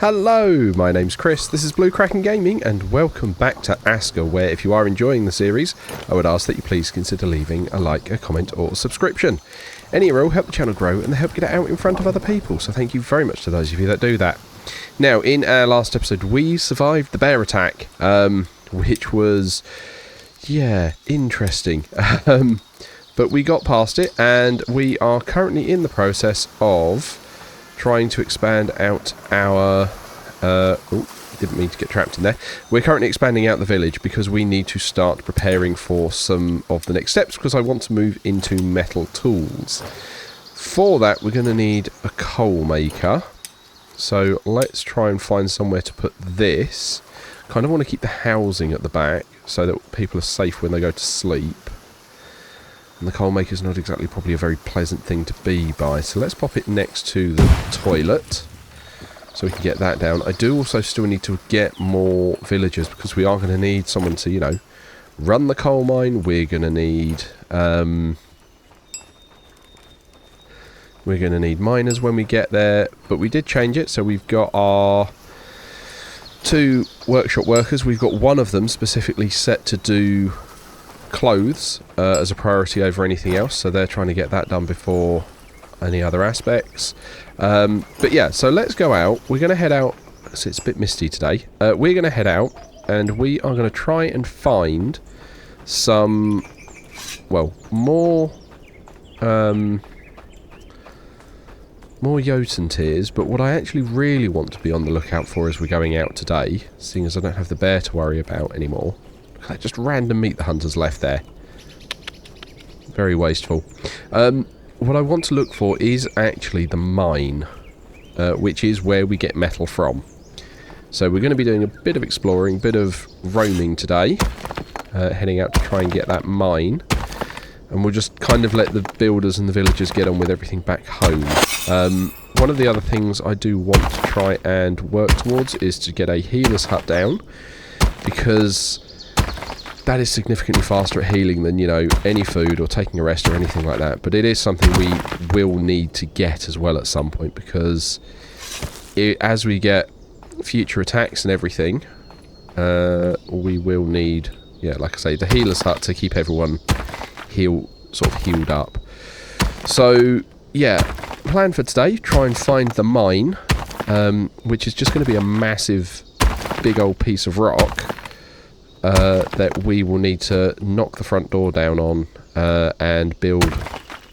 Hello, my name's Chris, this is Blue Kraken Gaming, and welcome back to Aska, where if you are enjoying the series, I would ask that you please consider leaving a like, a comment or a subscription. Any will help the channel grow and they help get it out in front of other people, so thank you very much to those of you that do that. Now, in our last episode, we survived the bear attack, which was, yeah, interesting. But we got past it, and we are currently in the process of trying to expand out our... didn't mean to get trapped in there. We're currently expanding out the village because we need to start preparing for some of the next steps, because I want to move into metal tools. For that, we're going to need a coal maker. So let's try and find somewhere to put this. Kind of want to keep the housing at the back so that people are safe when they go to sleep. And the coal maker is not exactly probably a very pleasant thing to be by. So let's pop it next to the toilet so we can get that down. I do also still need to get more villagers because we are going to need someone to, you know, run the coal mine. We're going to need miners when we get there, but we did change it. So we've got our 2 workshop workers. We've got one of them specifically set to do clothes as a priority over anything else, so they're trying to get that done before any other aspects. But yeah, so let's go out. We're going to head out. So it's a bit misty today. We're going to head out and we are going to try and find some, well, more Jotun tears, but what I actually really want to be on the lookout for as we're going out today, seeing as I don't have the bear to worry about anymore. Just random meat the hunters left there. Very wasteful. What I want to look for is actually the mine, which is where we get metal from. So we're going to be doing a bit of exploring, bit of roaming today, heading out to try and get that mine. And we'll just kind of let the builders and the villagers get on with everything back home. One of the other things I do want to try and work towards is to get a healer's hut down, because that is significantly faster at healing than, you know, any food or taking a rest or anything like that. But it is something we will need to get as well at some point, because as we get future attacks and everything, we will need, yeah, like I say, the healer's hut to keep everyone sort of healed up. So, yeah, plan for today, try and find the mine, which is just going to be a massive, big old piece of rock that we will need to knock the front door down on and build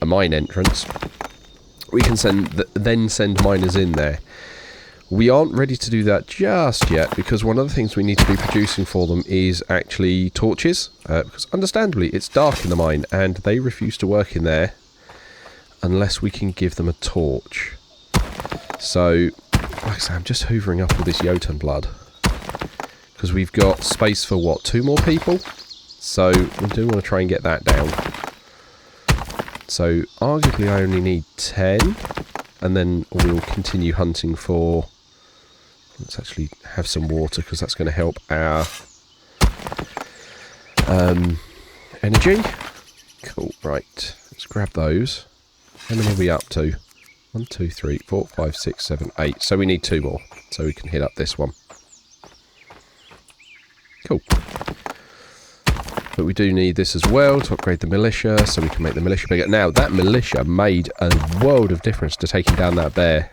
a mine entrance. We can then send miners in there. We aren't ready to do that just yet, because one of the things we need to be producing for them is actually torches, because understandably it's dark in the mine and they refuse to work in there unless we can give them a torch. So, like I say, I'm just hoovering up all this Jotun blood, because we've got space for, what, 2 more people? So we do want to try and get that down. So arguably I only need 10, and then we'll continue hunting for... Let's actually have some water, because that's going to help our energy. Cool, right. Let's grab those. How many are we up to? 1, 2, 3, 4, 5, 6, 7, 8. So we need 2 more, so we can hit up this one. Cool. But we do need this as well to upgrade the militia, so we can make the militia bigger. Now, that militia made a world of difference to taking down that bear.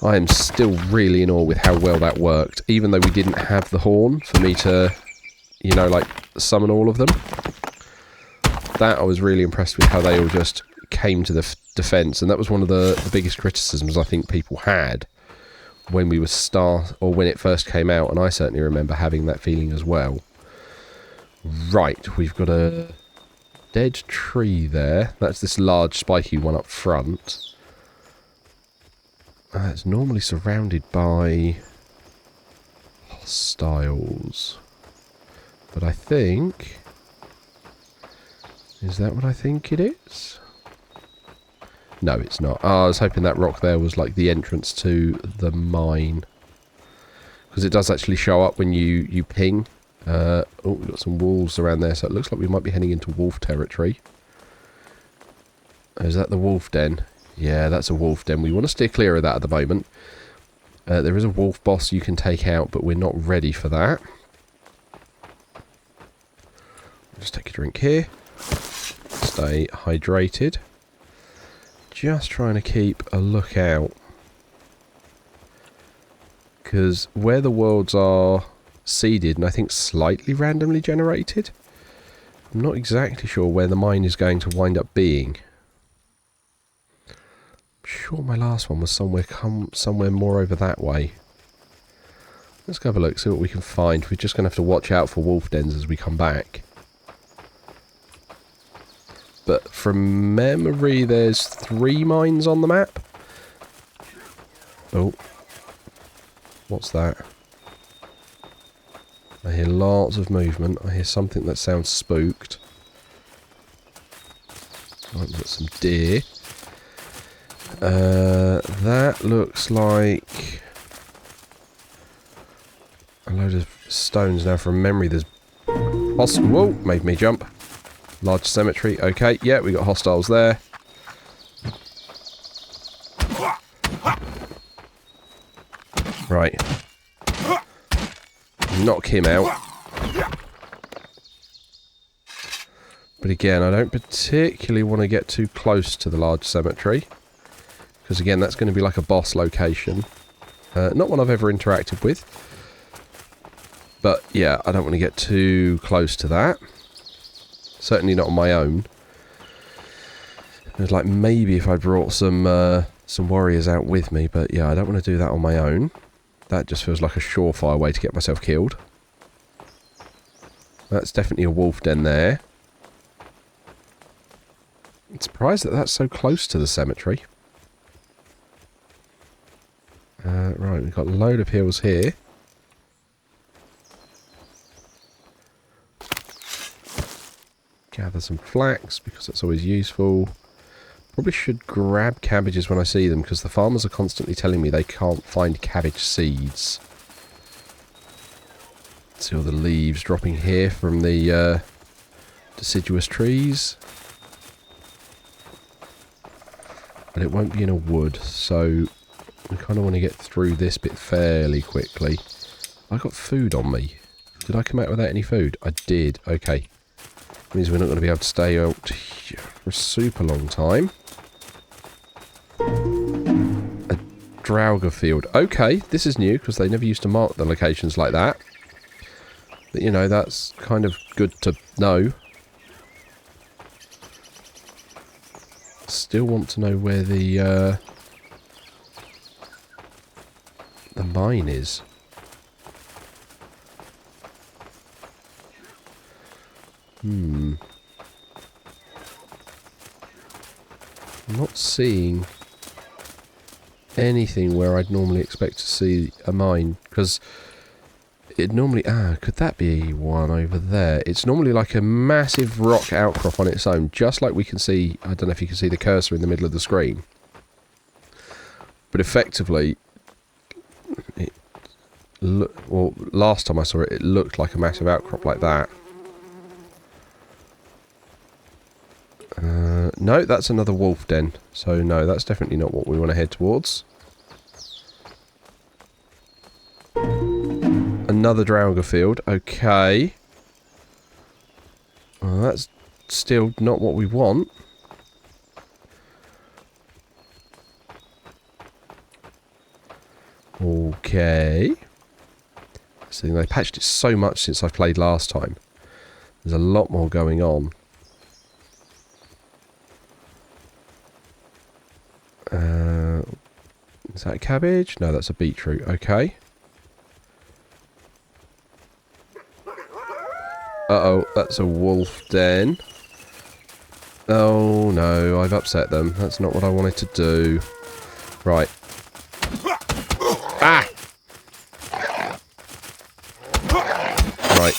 I am still really in awe with how well that worked, even though we didn't have the horn for me to, you know, like, summon all of them. That I was really impressed with, how they all just came to the defence, and that was one of the biggest criticisms I think people had when we were when it first came out, and I certainly remember having that feeling as well. Right, we've got a dead tree there. That's this large spiky one up front. It's normally surrounded by hostiles. But I think... Is that what I think it is? No, it's not. Oh, I was hoping that rock there was like the entrance to the mine. Because it does actually show up when you ping. Oh, we've got some wolves around there, so it looks like we might be heading into wolf territory. Is that the wolf den? Yeah, that's a wolf den. We want to steer clear of that at the moment. There is a wolf boss you can take out, but we're not ready for that. Just take a drink here. Stay hydrated. Just trying to keep a lookout. Because where the worlds are seeded, and I think slightly randomly generated, I'm not exactly sure where the mine is going to wind up being. I'm sure my last one was somewhere more over that way. Let's go have a look, see what we can find. We're just going to have to watch out for wolf dens as we come back. But from memory, there's 3 mines on the map. Oh. What's that? I hear lots of movement. I hear something that sounds spooked. I've got some deer. That looks like a load of stones. Now from memory there's... Whoa! Made me jump. Large cemetery. Okay, yeah, we got hostiles there. Right. Knock him out. But again, I don't particularly want to get too close to the large cemetery. Because again, that's going to be like a boss location. Not one I've ever interacted with. But yeah, I don't want to get too close to that. Certainly not on my own. It was like maybe if I brought some warriors out with me. But yeah, I don't want to do that on my own. That just feels like a surefire way to get myself killed. That's definitely a wolf den there. I'm surprised that that's so close to the cemetery. Right, we've got a load of hills here. Gather some flax, because that's always useful. Probably should grab cabbages when I see them, because the farmers are constantly telling me they can't find cabbage seeds. See all the leaves dropping here from the deciduous trees. But it won't be in a wood, so we kind of want to get through this bit fairly quickly. I got food on me. Did I come out without any food? I did. Okay. Means we're not going to be able to stay out for a super long time. A Draugr field. Okay, this is new, because they never used to mark the locations like that. But, you know, that's kind of good to know. Still want to know where the mine is. I'm not seeing anything where I'd normally expect to see a mine, because it normally... could that be one over there? It's normally like a massive rock outcrop on its own, just like we can see... I don't know if you can see the cursor in the middle of the screen. But effectively... well, last time I saw it, it looked like a massive outcrop like that. No, that's another wolf den. So no, that's definitely not what we want to head towards. Another Draugr field. Okay. Well, that's still not what we want. Okay. So they patched it so much since I played last time. There's a lot more going on. Is that a cabbage? No, that's a beetroot. Okay. Uh-oh, that's a wolf den. Oh no, I've upset them. That's not what I wanted to do. Right. Ah! Right.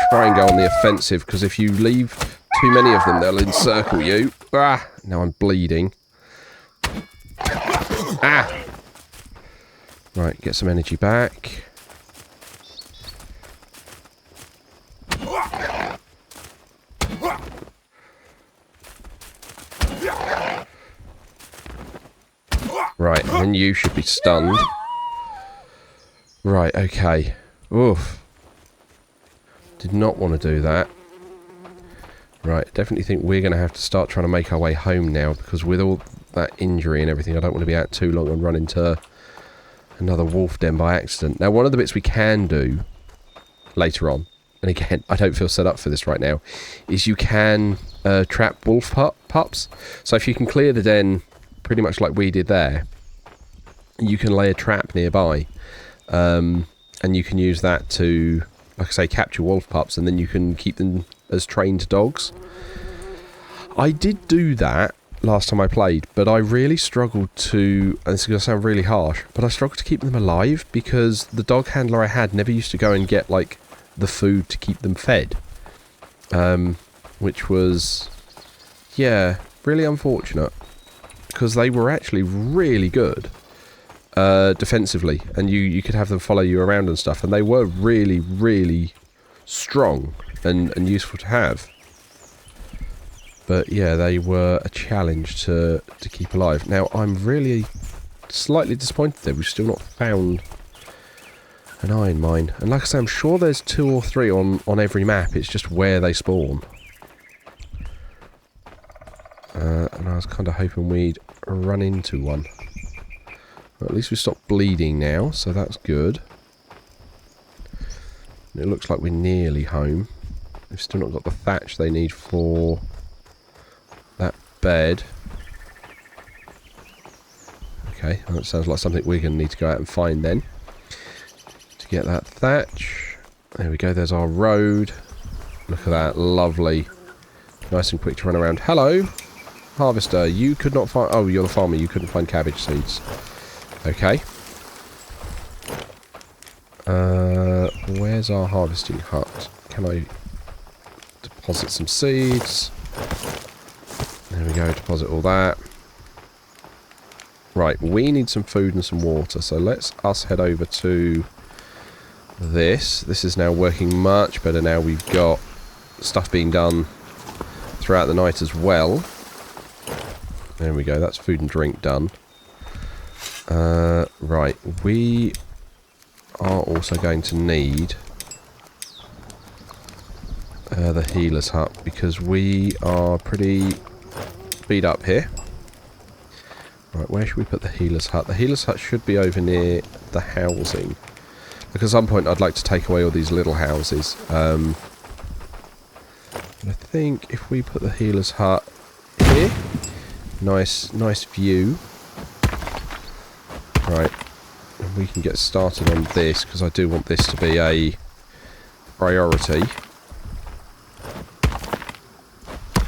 Try and go on the offensive, because if you leave too many of them, they'll encircle you. Ah! Now I'm bleeding. Ah! Right, get some energy back. Right, and you should be stunned. Right, okay. Oof. Did not want to do that. Right, definitely think we're going to have to start trying to make our way home now, because with all that injury and everything, I don't want to be out too long and run into another wolf den by accident. Now, one of the bits we can do later on, and again, I don't feel set up for this right now, is you can trap wolf pups. So if you can clear the den pretty much like we did there, you can lay a trap nearby, and you can use that to, like I say, capture wolf pups, and then you can keep them as trained dogs. I did do that last time I played, but I really struggled to, and this is going to sound really harsh, but I struggled to keep them alive because the dog handler I had never used to go and get, like, the food to keep them fed. Which was, yeah, really unfortunate, because they were actually really good defensively, and you could have them follow you around and stuff, and they were really, really strong and useful to have. But yeah, they were a challenge to keep alive. Now, I'm really slightly disappointed that we've still not found an iron mine. And like I say, I'm sure there's 2 or 3 on every map. It's just where they spawn. And I was kind of hoping we'd run into one. Well, at least we stopped bleeding now, so that's good. And it looks like we're nearly home. We've still not got the thatch they need for that bed. Okay, well, that sounds like something we're going to need to go out and find then. To get that thatch. There we go, there's our road. Look at that, lovely. Nice and quick to run around. Hello, harvester. You could not find... Oh, you're the farmer. You couldn't find cabbage seeds. Okay. Where's our harvesting hut? Can I deposit some seeds? There we go, deposit all that. Right, we need some food and some water, so let's head over to this. This is now working much better now. We've got stuff being done throughout the night as well. There we go, that's food and drink done. Right, we are also going to need the healer's hut, because we are pretty beat up here. Right, where should we put the healer's hut? The healer's hut should be over near the housing. Like, at some point I'd like to take away all these little houses. But I think if we put the healer's hut here, nice view. Right, and we can get started on this, because I do want this to be a priority.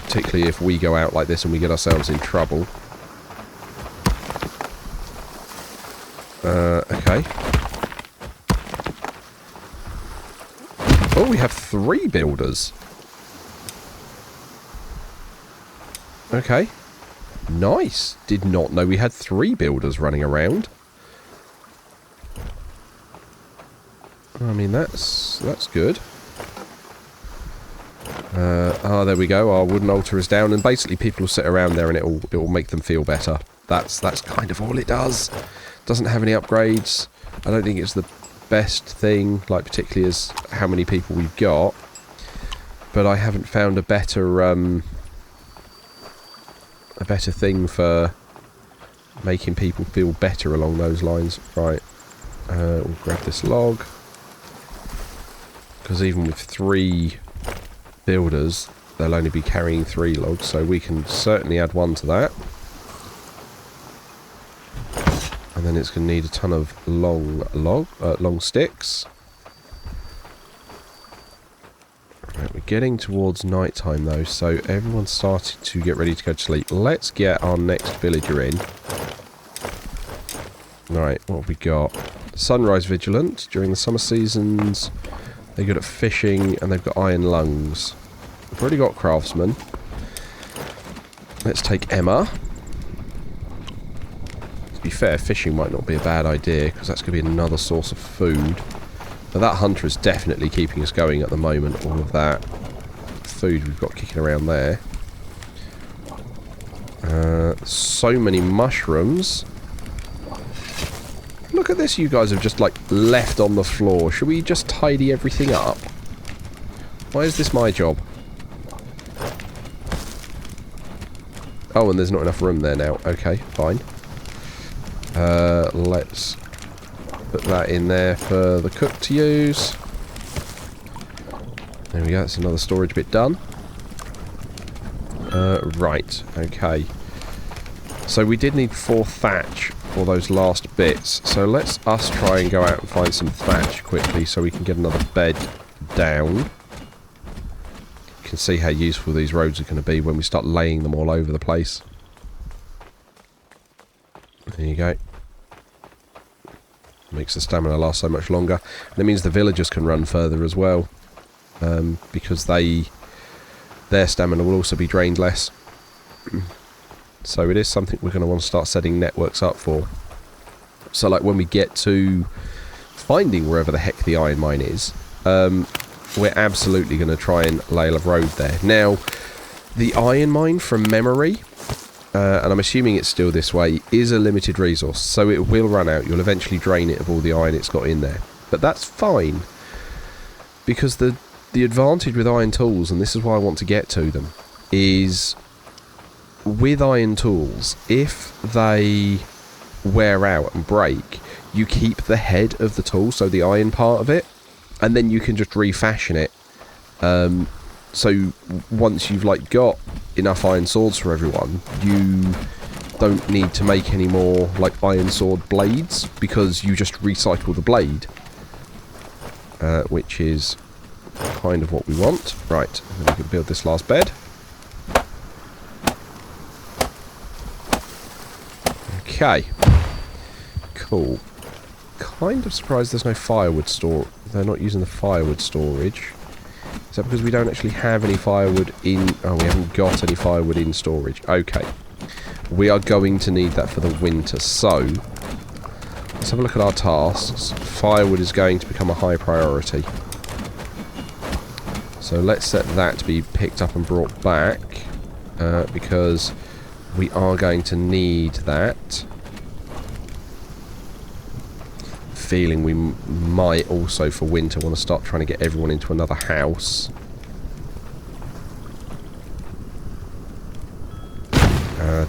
Particularly if we go out like this and we get ourselves in trouble. Okay. Oh, we have 3 builders. Okay. Nice. Did not know we had 3 builders running around. I mean, that's good. Oh, there we go. Our wooden altar is down, and basically people will sit around there and it will make them feel better. That's kind of all it does. Doesn't have any upgrades. I don't think it's the best thing, like particularly as how many people we've got. But I haven't found a better thing for making people feel better along those lines. Right, we'll grab this log, because even with 3 builders, they'll only be carrying 3 logs, so we can certainly add 1 to that. And then it's going to need a ton of long sticks. Right, we're getting towards night time though, so everyone's starting to get ready to go to sleep. Let's get our next villager in. Right, what have we got? Sunrise Vigilant. During the summer seasons, they're good at fishing, and they've got iron lungs. We've already got craftsman. Let's take Emma. To be fair, fishing might not be a bad idea, because that's going to be another source of food. But that hunter is definitely keeping us going at the moment. All of that food we've got kicking around there. So many mushrooms. look at this you guys have just, like, left on the floor. Should we just tidy everything up? Why is this my job? Oh, and there's not enough room there now. Okay, fine. Let's put that in there for the cook to use. There we go, that's another storage bit done. Right, okay. So we did need 4 thatch for those last bits. So let's us try and go out and find some thatch quickly so we can get another bed down. You can see how useful these roads are going to be when we start laying them all over the place. There you go. Makes the stamina last so much longer. And it means the villagers can run further as well. Because their stamina will also be drained less. So it is something we're going to want to start setting networks up for. So like when we get to finding wherever the heck the iron mine is, we're absolutely going to try and lay a road there. Now, the iron mine from memory, and I'm assuming it's still this way, is a limited resource. So it will run out. You'll eventually drain it of all the iron it's got in there. But that's fine. Because the advantage with iron tools, and this is why I want to get to them, is with iron tools, if they wear out and break, you keep the head of the tool, so the iron part of it, and then you can just refashion it. So once you've like got enough iron swords for everyone, you don't need to make any more like iron sword blades, because you just recycle the blade, which is kind of what we want. Right, then we can build this last bed. Okay, cool. Kind of surprised there's no firewood store. They're not using the firewood storage. Is that because we don't actually have any firewood in... Oh, we haven't got any firewood in storage. Okay. We are going to need that for the winter. So, let's have a look at our tasks. Firewood is going to become a high priority. So let's set that to be picked up and brought back. Because we are going to need that. Feeling we might also for winter want to start trying to get everyone into another house.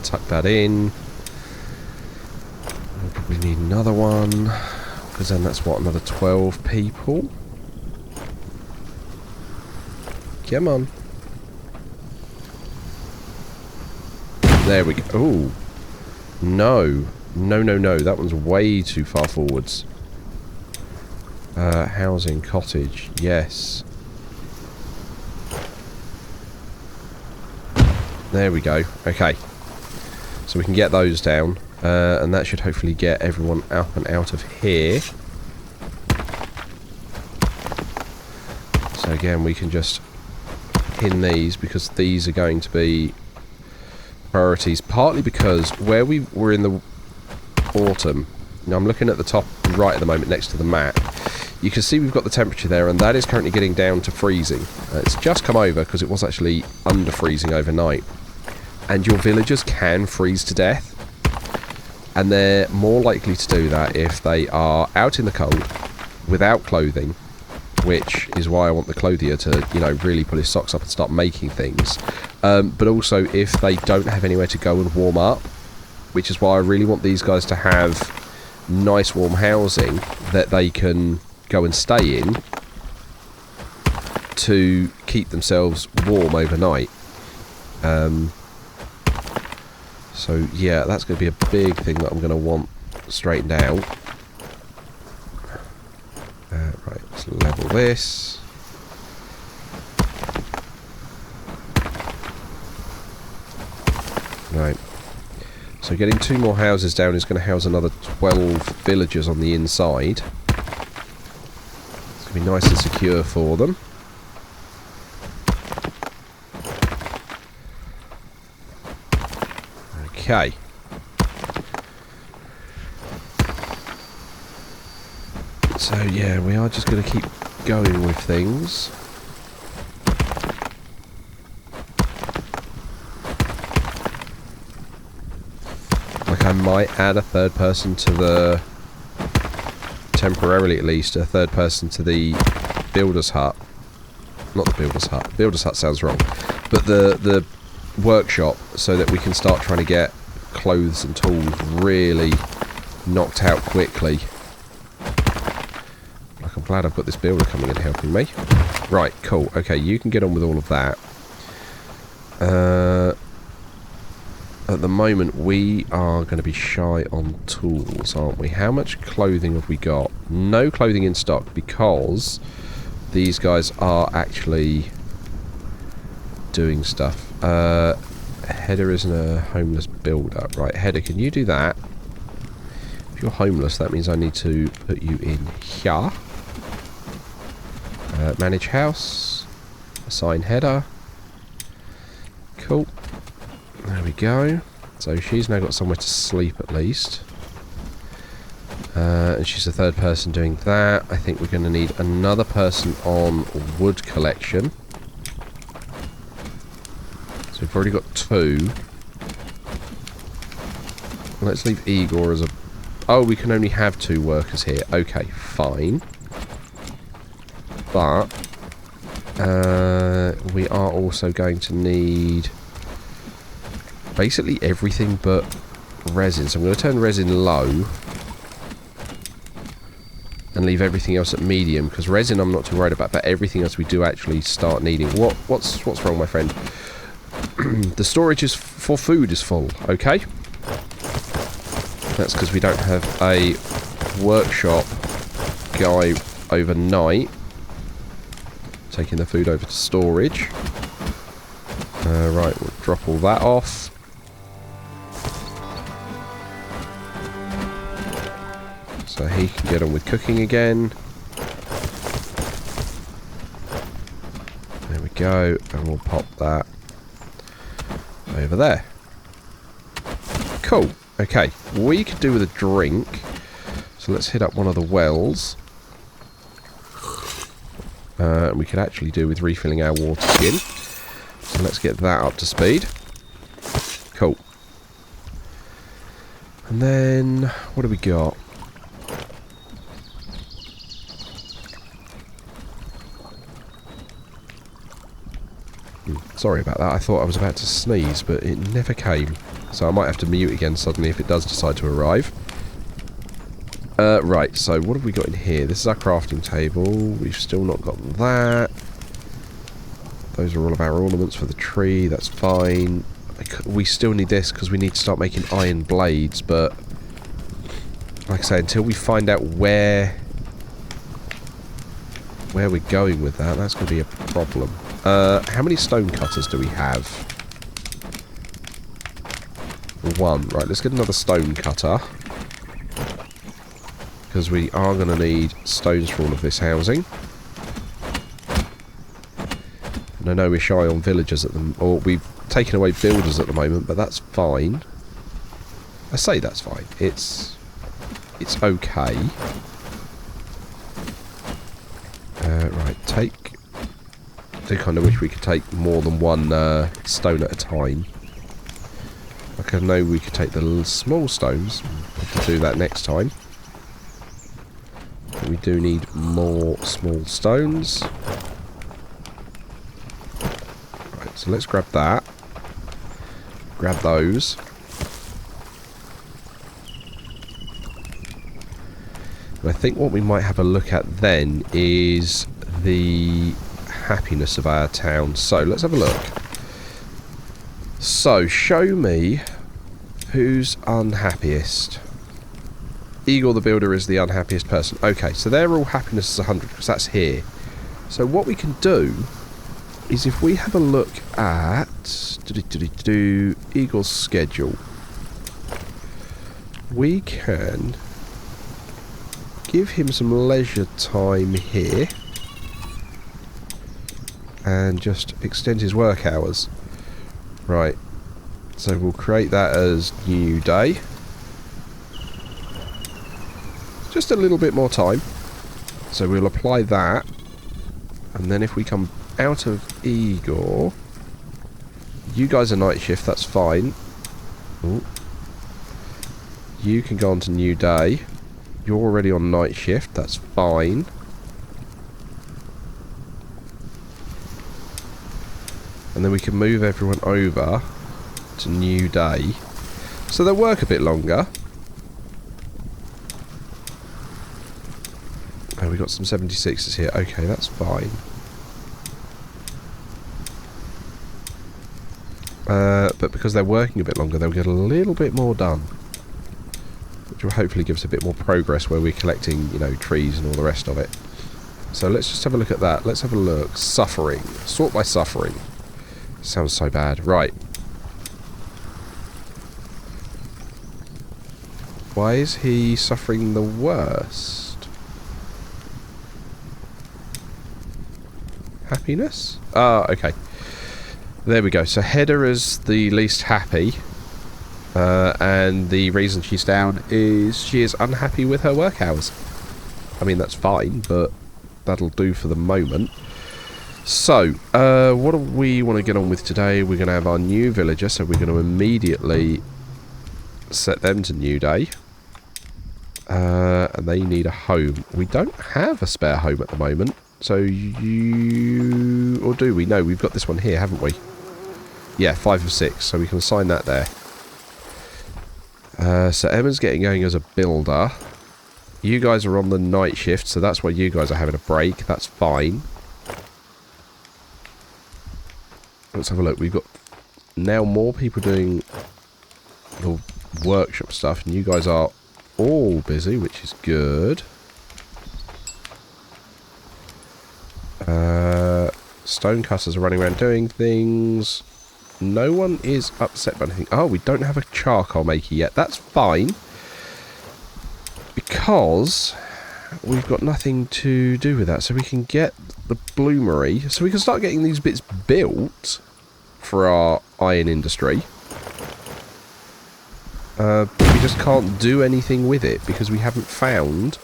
Tuck that in. We'll probably need another one, because then that's what, another 12 people. Come on. There we go. Ooh. No. No, no, no. That one's way too far forwards. Housing, cottage, yes. There we go. Okay. So we can get those down. And that should hopefully get everyone up and out of here. So again, we can just pin these, because these are going to be priorities. Partly because where we were in the autumn... Now I'm looking at the top right at the moment next to the map. You can see we've got the temperature there, and that is currently getting down to freezing. It's just come over because it was actually under freezing overnight. And your villagers can freeze to death. And they're more likely to do that if they are out in the cold, without clothing, which is why I want the clothier to, you know, really put his socks up and start making things. But also if they don't have anywhere to go and warm up, which is why I really want these guys to have nice warm housing that they can go and stay in to keep themselves warm overnight. So yeah, that's going to be a big thing that I'm going to want straightened out. Right, let's level this. Right. So getting 2 more houses down is going to house another 12 villagers on the inside. It's going to be nice and secure for them. Okay. So yeah, we are just going to keep going with things. Like I might add a 3rd person to the temporarily at least, a third person to the builder's hut. Not the builder's hut. Builder's hut sounds wrong. But the workshop, so that we can start trying to get clothes and tools really knocked out quickly. Like, I'm glad I've got this builder coming and helping me. Right, cool. Okay, you can get on with all of that. At the moment, we are going to be shy on tools, aren't we? How much clothing have we got? No clothing in stock, because these guys are actually doing stuff. Header isn't a homeless builder. Right, Header, can you do that? If you're homeless, that means I need to put you in here. Manage house. Assign Header. Cool. There we go. So she's now got somewhere to sleep at least. And she's the third person doing that. I think we're going to need another person on wood collection. So we've already got 2. Let's leave Igor as a... Oh, we can only have 2 workers here. Okay, fine. But we are also going to need basically everything but resin. So I'm going to turn resin low and leave everything else at medium, because resin I'm not too worried about, but everything else we do actually start needing. What's wrong, my friend? The storage is for food is full. Okay, that's because we don't have a workshop guy overnight taking the food over to storage. Right, we'll drop all that off. So he can get on with cooking again. There we go, and we'll pop that over there. Cool. Okay, we could do with a drink. So let's hit up one of the wells. We could actually do with refilling our water skin. So let's get that up to speed. Cool. And then, what do we got? Sorry about that. I thought I was about to sneeze, but it never came. So I might have to mute again suddenly if it does decide to arrive. Right, so what have we got in here? This is our crafting table. We've still not got that. Those are all of our ornaments for the tree. That's fine. We still need this because we need to start making iron blades, but like I say, until we find out where we're going with that, that's going to be a problem. How many stone cutters do we have? 1. Right, let's get another stone cutter, because we are going to need stones for all of this housing. And I know we're shy on villagers at the... or we've taken away builders at the moment, but that's fine. I say that's fine. It's okay. Right, I do kind of wish we could take more than 1 stone at a time. Like, I know we could take the small stones. We'll have to do that next time. But we do need more small stones. Right, so let's grab that. Grab those. And I think what we might have a look at then is the happiness of our town. So let's have a look. So show me who's unhappiest. Igor the builder is the unhappiest person. Okay, so their all happiness is 100 because that's here. So what we can do is if we have a look at Igor's schedule, we can give him some leisure time here and just extend his work hours. Right, so we'll create that as new day. Just a little bit more time. So we'll apply that, and then if we come out of Igor, you guys are night shift, that's fine. Ooh. You can go on to new day. You're already on night shift. That's fine. And then we can move everyone over to new day. So they'll work a bit longer. Oh, we got some 76s here. Okay, that's fine. But because they're working a bit longer, they'll get a little bit more done. Which will hopefully give us a bit more progress where we're collecting, you know, trees and all the rest of it. So let's just have a look at that. Let's have a look. Suffering. Sort by suffering. Sounds so bad. Right. Why is he suffering the worst? Happiness? Ah, okay. There we go. So Hedda is the least happy. And the reason she's down is she is unhappy with her work hours. I mean, that's fine, but that'll do for the moment. So, what do we want to get on with today? We're going to have our new villager, so we're going to immediately set them to new day. And they need a home. We don't have a spare home at the moment. So you... Or do we? No, we've got this one here, haven't we? Yeah, 5 of 6, so we can assign that there. So Emma's getting going as a builder. You guys are on the night shift, so that's why you guys are having a break. That's fine. Let's have a look. We've got now more people doing the workshop stuff, and you guys are all busy, which is good. Stonecutters are running around doing things. No one is upset by anything. Oh, we don't have a charcoal maker yet. That's fine. Because we've got nothing to do with that. So we can get the bloomery. So we can start getting these bits built for our iron industry. But we just can't do anything with it because we haven't found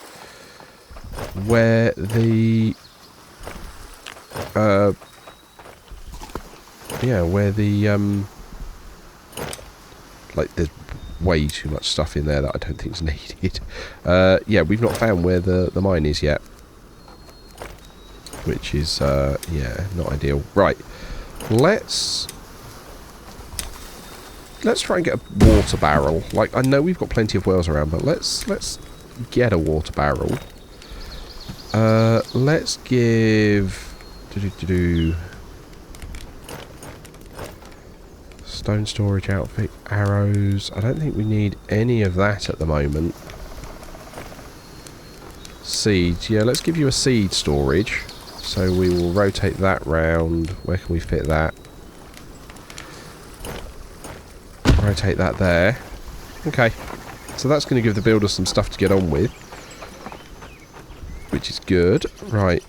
where the... like, there's way too much stuff in there that I don't think is needed. Yeah, we've not found where the mine is yet. Which is, yeah, not ideal. Right, let's try and get a water barrel. Like, I know we've got plenty of wells around, but let's get a water barrel. Let's give... Stone storage outfit, arrows. I don't think we need any of that at the moment. Seeds. Yeah, let's give you a seed storage. So we will rotate that round. Where can we fit that? Rotate that there. Okay. So that's going to give the builder some stuff to get on with. Which is good. Right.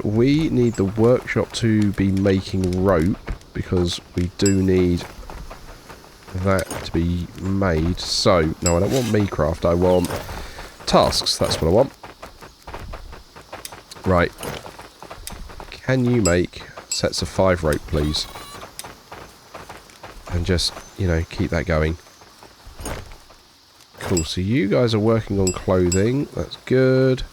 We need the workshop to be making rope. Because we do need that to be made. So, no, I don't want me craft. I want tasks. That's what I want. Right. Can you make sets of 5 rope, please? And just, you know, keep that going. Cool. So you guys are working on clothing. That's good.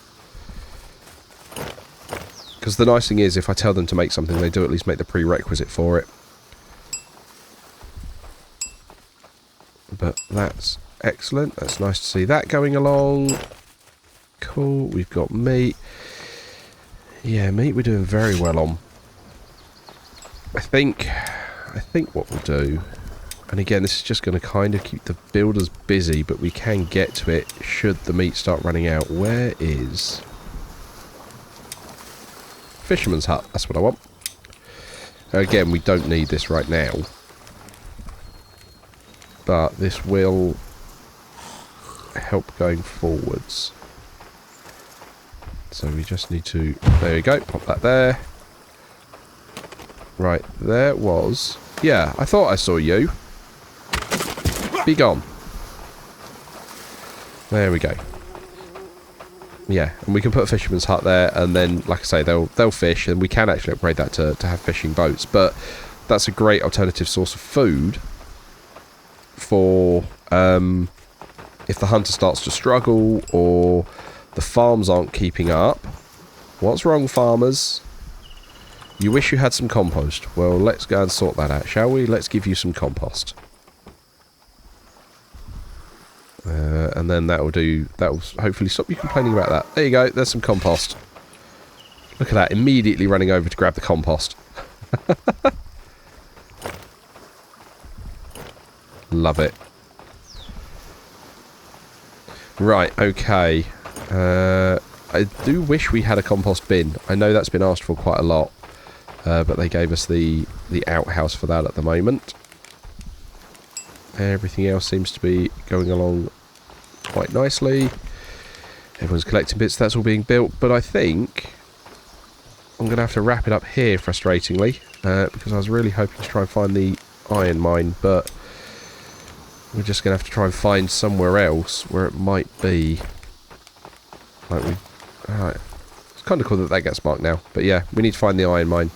Because the nice thing is, if I tell them to make something, they do at least make the prerequisite for it. But that's excellent. That's nice to see that going along. Cool. We've got meat. Yeah, meat we're doing very well on. I think what we'll do, and again, this is just going to kind of keep the builders busy, but we can get to it should the meat start running out. Where is... Fisherman's hut, that's what I want. Again, we don't need this right now. But this will help going forwards. So we just need to... There we go, pop that there. Right, there was... Yeah, I thought I saw you. Be gone. There we go. Yeah, and we can put a fisherman's hut there, and then, like I say, they'll fish, and we can actually upgrade that to have fishing boats. But that's a great alternative source of food for if the hunter starts to struggle or the farms aren't keeping up. What's wrong, farmers? You wish you had some compost. Well, let's go and sort that out, shall we? Let's give you some compost. And then that'll hopefully stop you complaining about that. There you go, there's some compost. Look at that, immediately running over to grab the compost. Love it. Right, okay. I do wish we had a compost bin. I know that's been asked for quite a lot. But they gave us the outhouse for that at the moment. Everything else seems to be going along quite nicely. Everyone's collecting bits, that's all being built. But I think I'm going to have to wrap it up here, frustratingly. Because I was really hoping to try and find the iron mine. But we're just going to have to try and find somewhere else where it might be. Like it's kind of cool that gets marked now. But yeah, we need to find the iron mine.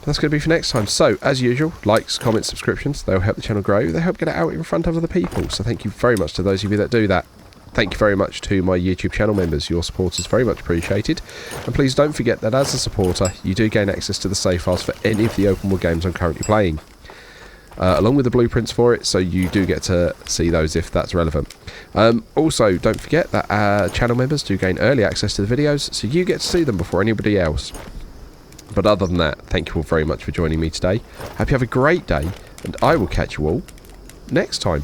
That's going to be for next time. So, as usual, likes, comments, subscriptions, they'll help the channel grow. They help get it out in front of other people. So thank you very much to those of you that do that. Thank you very much to my YouTube channel members. Your support is very much appreciated. And please don't forget that as a supporter, you do gain access to the save files for any of the open world games I'm currently playing. Along with the blueprints for it, so you do get to see those if that's relevant. Also, don't forget that channel members do gain early access to the videos, so you get to see them before anybody else. But other than that, thank you all very much for joining me today. Hope you have a great day, and I will catch you all next time.